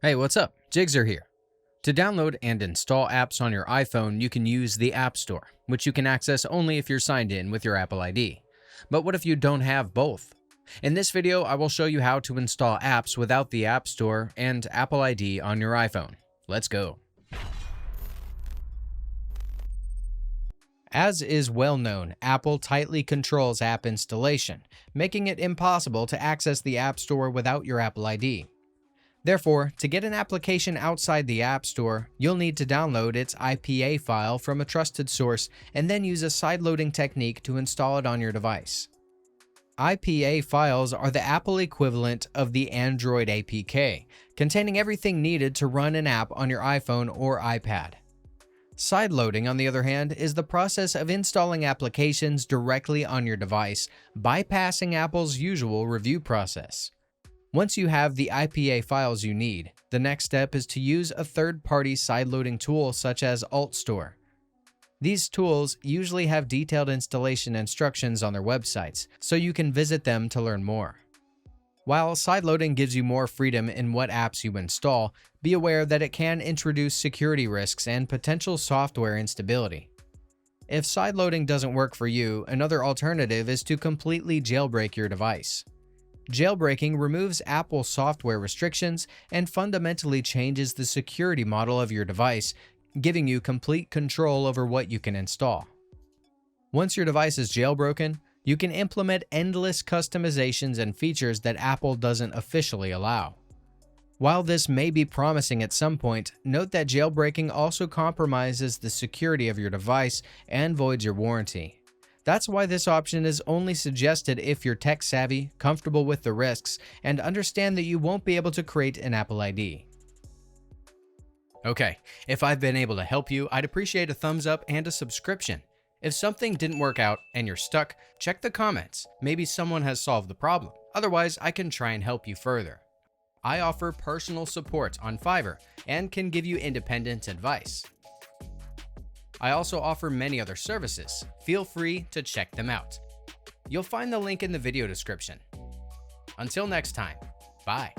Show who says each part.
Speaker 1: Hey, what's up? Jigzer here. To download and install apps on your iPhone, you can use the App Store, which you can access only if you're signed in with your Apple ID. But what if you don't have both? In this video, I will show you how to install apps without the App Store and Apple ID on your iPhone. Let's go. As is well known, Apple tightly controls app installation, making it impossible to access the App Store without your Apple ID. Therefore, to get an application outside the App Store, you'll need to download its IPA file from a trusted source and then use a sideloading technique to install it on your device. IPA files are the Apple equivalent of the Android APK, containing everything needed to run an app on your iPhone or iPad. Sideloading, on the other hand, is the process of installing applications directly on your device, bypassing Apple's usual review process. Once you have the IPA files you need, the next step is to use a third-party sideloading tool such as AltStore. These tools usually have detailed installation instructions on their websites, so you can visit them to learn more. While sideloading gives you more freedom in what apps you install, be aware that it can introduce security risks and potential software instability. If sideloading doesn't work for you, another alternative is to completely jailbreak your device. Jailbreaking removes Apple software restrictions and fundamentally changes the security model of your device, giving you complete control over what you can install. Once your device is jailbroken, you can implement endless customizations and features that Apple doesn't officially allow. While this may be promising at some point, note that jailbreaking also compromises the security of your device and voids your warranty. That's why this option is only suggested if you're tech-savvy, comfortable with the risks, and understand that you won't be able to create an Apple ID. Okay, if I've been able to help you, I'd appreciate a thumbs up and a subscription. If something didn't work out and you're stuck, check the comments. Maybe someone has solved the problem. Otherwise, I can try and help you further. I offer personal support on Fiverr and can give you independent advice. I also offer many other services. Feel free to check them out. You'll find the link in the video description. Until next time, bye.